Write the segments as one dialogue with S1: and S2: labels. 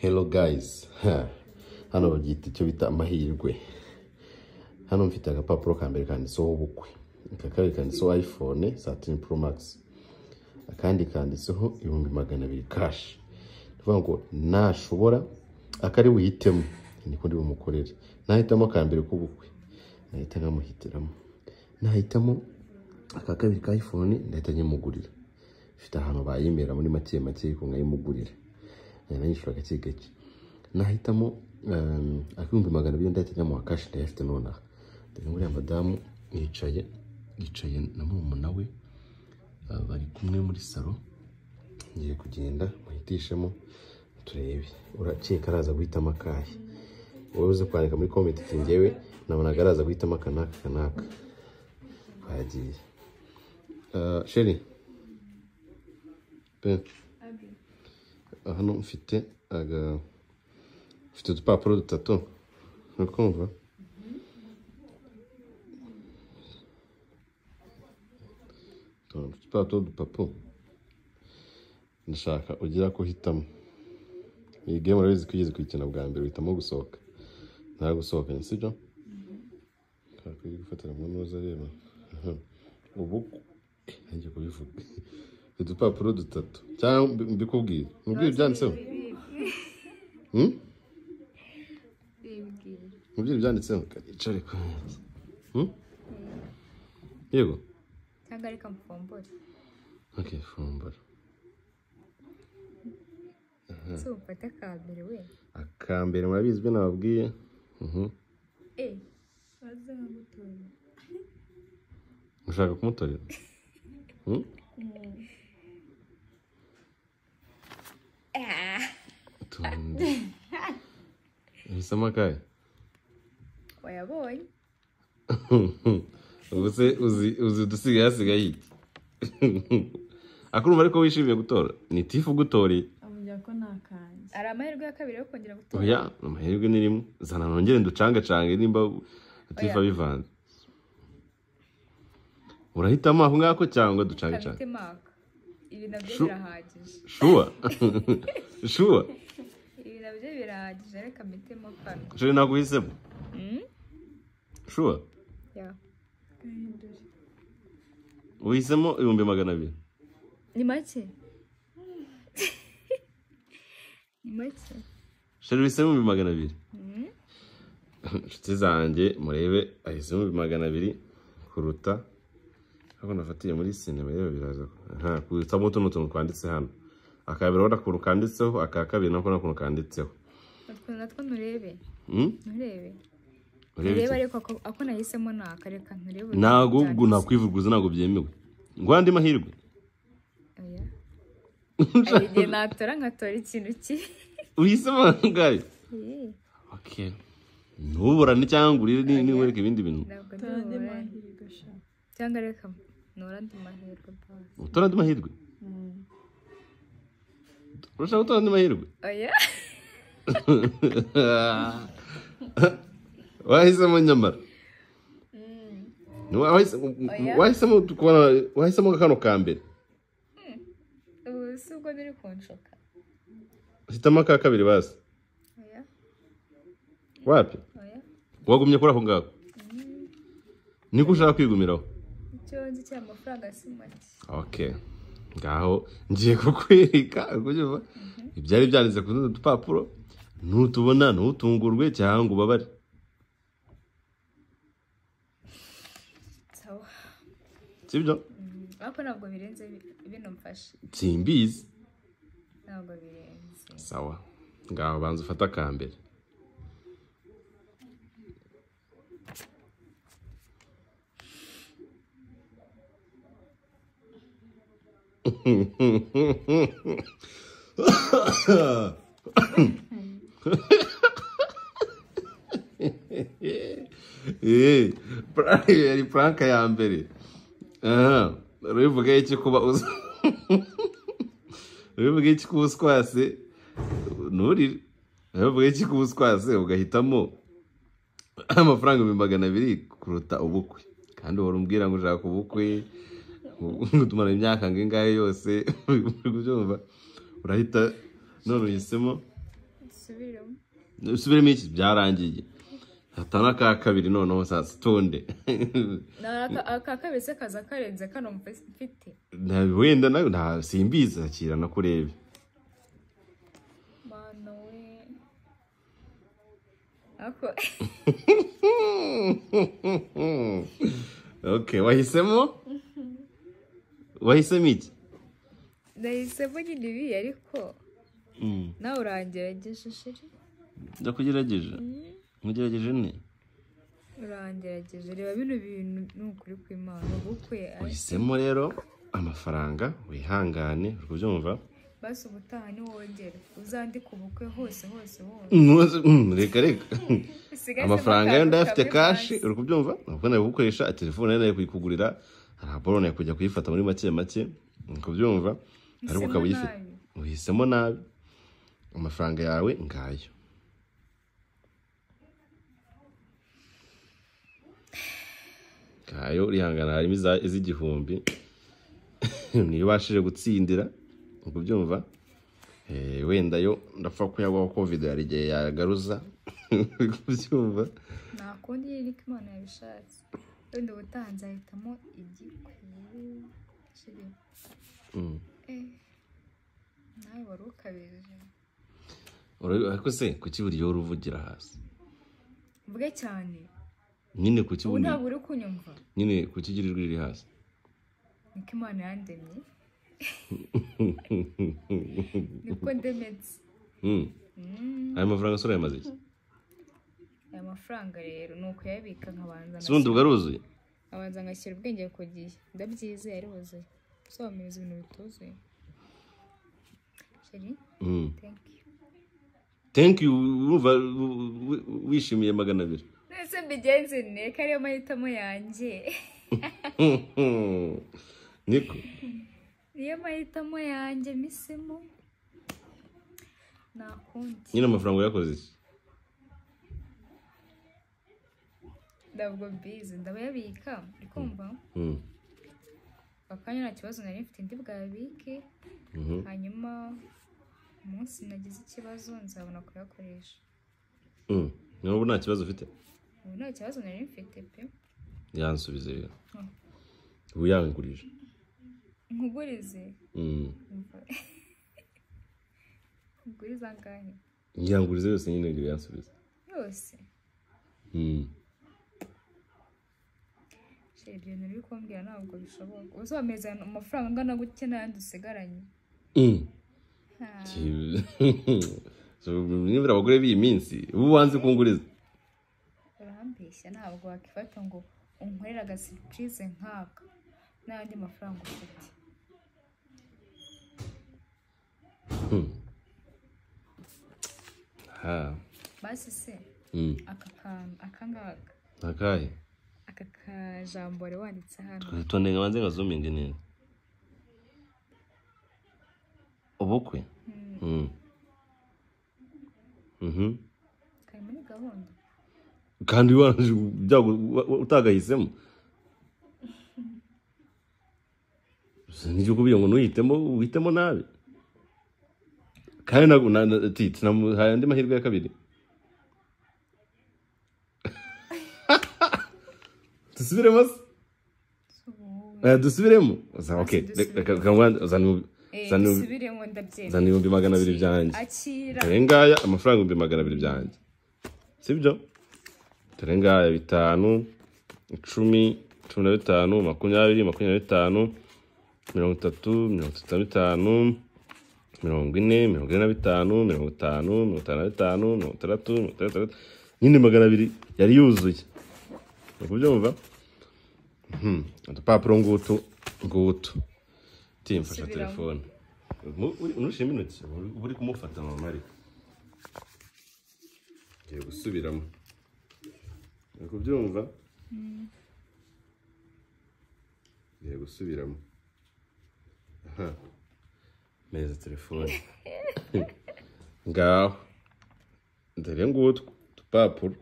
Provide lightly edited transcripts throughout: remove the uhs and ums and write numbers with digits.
S1: Hello guys, hano bagita icyo bita amahirwe. Hano mfite agapapuro ka mbere kanditseho ubukwe, aka kabiri kanditseho iPhone 13 Pro Max, akandi kanditseho 200,000 cash. Tuvuga ngo nashobora akari wihitemo niko ndi bumukorere. Nahitamo ka mbere k'ubukwe, nahita nkamuhitiramo. Nahitamo aka kabiri ka iPhone ndahita nyimugurira. Mfite ahantu bayimera muri make ko nkayimugurira. Nayishura gake gake. Nahitamo akibumbi 200 ndahita njya mu cash ndayafite nonaha. Dore muri madamu yicaye na murumuna we bari kumwe muri salo. Ngiye kugenda muhitishemo turebe. Urakeka araza guhitamo akahe? Wowe uze kwandika muri comment ati ngewe nabonaga araza guhitamo kanaka. Bagiye. Sheri. Hano mfite udupapuro dutatu. Urakumva? Udupapuro dupapuro. Ndashaka ugira ko hitamo. Iyi game urabizi ko igeze kwikina bwa mbere uhitamo gusohoka. Nta gusohoka sibyo? Kakwiye gufatira mu noza rero. Ubu ngiye kubivuga. Udupapuro dutatu. Cyangwa mbikubwira. Mubwire byanditseho. Mubwire byanditseho. Icare ko. Yego.
S2: Cyangwa reka mfombore.
S1: Okay, fombora.
S2: So ufata akambere we.
S1: Akambere murabizi byo nababwiye.
S2: Waza nkamutora.
S1: Ushaka kumutorera? Hisamo akahe?
S2: Wayabonye?
S1: Ubuse uzi dusigaye hasigaye iki? Akurumva ariko wishimiye gutora? Ni tifu gutori?
S3: Avuga ko nakanje.
S2: Ari amahirwe ya kabiri yo kongera gutora.
S1: Oya, amahirwe ni rimwe. Zana nongere nducangacange nimba tifa bivanze. Urahitamo aho ngako cyangwa ducangacange?
S2: Ibi nabyo birahagije.
S1: Sure.
S2: Ibi nabyo birahagije reka mitemo kano.
S1: Sheri naguhisemo? Sure.
S2: Yeah.
S1: Uhisemo 200,000.
S2: Ni make? Ni make?
S1: Sheri uhisemo 200,000. Nshuti zanjye murebe ahisemo 200,000 kuruta ako nafatiye muri sinema rero biraza. Kutsamo tuntu kwanditse hano. Akabiri urabona ko kanditseho, akakabiri nako kanditseho.
S2: Natwo nurebe. Nurebe.
S1: Urebe
S2: ariko ako nahisemo nakareka nturebe.
S1: Nago nakwivuguza nago byemewe. Ngo andi mahirwe.
S2: Oya. Ari natora ngatora ikintu ki.
S1: Uhisemo ngaye. Okay. Nubura ni cyangwa uri ni wereka ibindi bintu.
S3: Tandi mahirwe sha.
S2: Cyangwa reka nora ndi mahirwe pa.
S1: Utora ndi mahirwe. Urashaka utora ndi mahirwe?
S2: Oya.
S1: Wahisemo nyamara. Wahisemo kano kambere.
S2: Ubwo ndiri kunshoka.
S1: Hitamo aka kabiri basi.
S2: Oya.
S1: Wapi?
S2: Oya.
S1: Wagumye kuri aho ngaho. Niko ushaka kwigumiraho.
S2: Icyo nzi cy'amafaranga simati.
S1: Okay. Ngaho ngiye kukwereka kubyumva. Ibyari byanditse ku dupapuro. Nutubona ntutungurwe cyangwa ubabare.
S2: Sawa.
S1: Sibyo?
S2: Ariko ntabwo birenze bino mfashe.
S1: Simbizi.
S2: Ntabwo birenze.
S1: Sawa. Ngaho banza ufata akambere. Yari pranka ya mbere. Urivuga iki kuba urivuga iki kuba uswase nurire. Urivuga iki kuba uswase ugahitamo amafaranga 200,000 kuruta ubukwe. Kandi wari umbwira ngo ushaka ubukwe ngutumara imyaka ngingahe yose. Urahita none uhisemo
S2: subiremo.
S1: Usubiremo iki byarangiye. Hatana ka kabiri noneho sasa tonde.
S2: Aka kabiri se kaza karenze kano mfite.
S1: Wenda nta simbizi akira nakurebe.
S2: Mana we. Ako.
S1: Okay, wahisemo? Wahisemo iki?
S2: Nahisemo nyine ibi ariko nawe urangerageje shiri.
S1: Ndakugerageje. Mugerageje ne?
S2: Urangerageje reba bino bintu n'ukuri kw'Imana ubukwe.
S1: Wahisemo rero amafaranga wihangane urubyumva.
S2: Basi ubutaha ni wongera uzandika ubukwe hose.
S1: Reka. Amafaranga yo ndafite cash urukubyumva. Ubwo nawe gukoresha telefone nayo kuyikugurira. Arabone kujya kuyifata muri make. Urukubyumva. Ariko ukabuyifite. Uhisemo nabi. Amafaranga yawe ngayo. Kayo urihangana harimo iz'igihumbi. Niyo bashije gutsindira. Ukubyumva wenda yo ndapfa kuyagwa covid yari gihe yagaruza ukubyumva
S2: nakundi yiri Imana yabishatse wenda ubutanze ahitamo igikwe shiri nawe wari ukabije
S1: ariko se kuki buri yo uruvugira hasi
S2: mvuge cyane
S1: nyine kuki
S2: ubu ntabwo uri kunyumva
S1: nyine kuki girirwa riri hasi
S2: niko Imana yandemye niko ndemetse
S1: aya mafaranga sura yamaze iki
S2: aya mafaranga rero ni ukuyabika nkabanza
S1: sundi bwaruzuye
S2: abanza ngashyira ubwenge ku gihe ndabyizeye ari buzuye somereza ibintu bituzuye sheri
S1: thank you wishimiye 200
S2: nese mbigenze ne kariyo mahitamo yanjye
S1: niko
S2: niyo mahitamo yanjye misemo nakundi
S1: nyine amafaranga yakoze iki
S2: ndabwo bize ndabayabika ikumva bakanya nta kibazo nari mfite ndi bwabike hanyuma umunsi nagize ikibazo nzabona kuyakoresha
S1: nubwo nta kibazo ufite
S2: ubu nta kibazo nari mfite pe
S1: yansubize rero ubu yangurije
S2: nkugurize nkugurize angahe
S1: yangurize yose nyine ngiye yansubize
S2: yose sheri ibyo bintu uri kumbwira ntabwo bishoboka uzameza amafaranga angana gutya n'ayandi usigaranye
S1: nibura abagore b'iyi minsi ubu wanze kunguriza
S2: urambeshya ntabwo wakifata ngo unkorere agasipurize nk'aka n'ayandi mafaranga ufite basi se akangaka
S1: akahe
S2: aka kajambo wari wanditse hano
S1: tonde ngabanze ngazuminge neza ubukwe
S2: kari muri gahunda
S1: kandi utagahisemo nijye kubiye ngo uhitemo nabi kandi namuhaye andi mahirwe ya kabiri dusubiremo dusubiremo okay
S2: dusubiremo ndabyemera
S1: zana 200 byanjye dore ngaya amafaranga 200 byanjye sibyo dore ngaya 5 10 15 20 25 30 40 nyine 200 yari yuzuye ukubyumva udupapuro ngutu timfasha telefone unushima intoki uri kumufata mama ariko ngiye gusubiramo ukubyumva ngiye gusubiramo meza telefone ngaho dore ngutwo dupapuro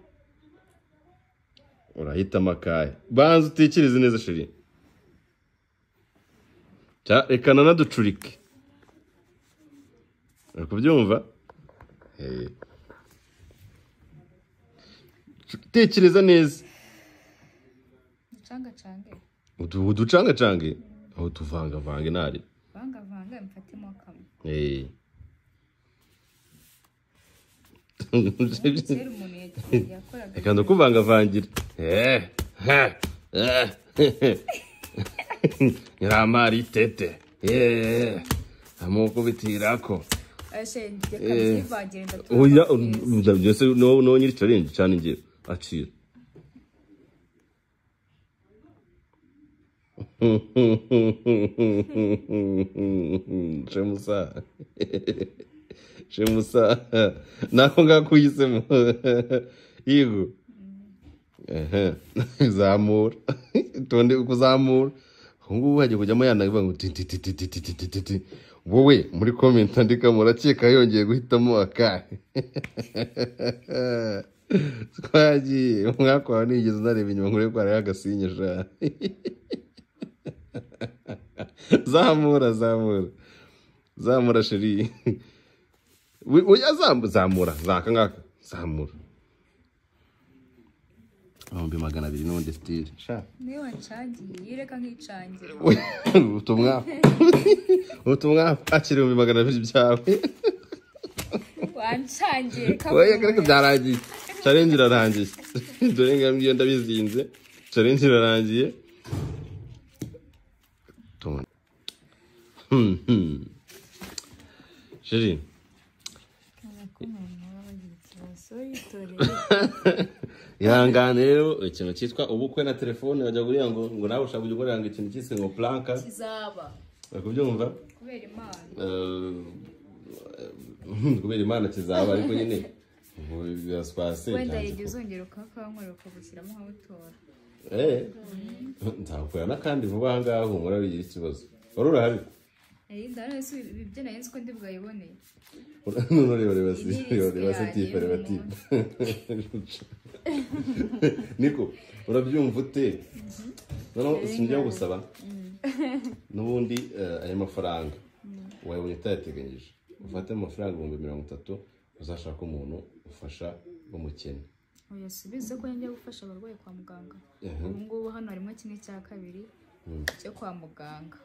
S1: urahitamo akahe banza utekereze neza sheri reka naducurike uri kubyumva tekereza neza
S2: Ducangacange.
S1: uducangacange aho tuvangavange nari
S2: Vanga mfatemo kamwe. Kera umuntu yakoraga.
S1: Reka ndakuvangavangira nyiramari tete amukubitirako oya byose no nyiri challenge cyane ngiye acira Shemusa nako ngakuyisemo yigo zamura tonde kuzamura ngubu haje kujyamo yanaga ngo titi wowe muri comment andika murakeka yongeye guhitamo akahe twagiye umwaka wa nigeze nareba inyuma nkure kwa agasinyisha zamura sheri oya zamura zakangaka zamura Ambi 200 n'undi style sha
S2: niwe wancangiye yireka nkicangira
S1: utumwa akiri 200 byawe
S2: wancangiye
S1: oya kareka byaragiye challenge irarangiye dore ngambye ndabizinze challenge irarangiye Sheri Yangane rero ikintu cyitwa ubukwe na telefone bajya guriya ngo nawe ushaka kujya ukorera ngo ikintu cyise ngo planka
S2: kizaba
S1: bakubyumva kubera imana kizaba ariko nyine biraswase
S2: wenda igihe uzongera ukakankorera ukabushyiramo nk'abutora
S1: nzakorana kandi vuba aha ngaha humura bigira ikibazo wari urahari
S2: ndarese ibyo nayenze uko ndi bwayiboneye
S1: reba Niko urabyumva ute noneho sinjya gusaba n'ubundi aya mafaranga wayibonye utayateganyije ufate amafaranga 30,000 uzashaka umuntu ufasha umukene
S2: oya subize ko njya gufasha abarwayi kwa muganga ngubu hano harimo kimwe cya kabiri cyo kwa muganga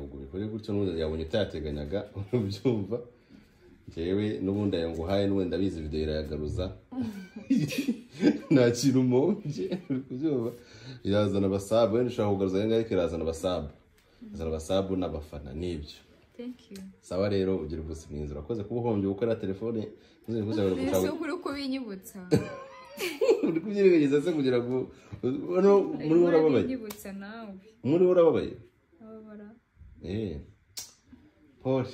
S1: ubwo bikore gutyo n'ubundi yabonye utayateganyaga ubyumva jewe n'ubundi ayo nguhaye n'ubundi ndabizi video irayagaruza nta kintu monje kubyumva irazana abasabu wenda ushaka kugaruza ngaho ikirazana abasabu n'abafana nibyo.
S2: Thank you.
S1: Sawa rero ugira ubuse mwiza urakoze kubuhombye gukora telefone ntuzi kuza
S2: bari gushaka ese kuri kubinyibutsa
S1: uri kubyirengageza se kugira ngo muri urababaye
S2: binyibutsa nawe
S1: muri urababaye
S2: ababara
S1: Paul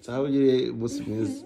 S1: sawa ugire ubuse mwiza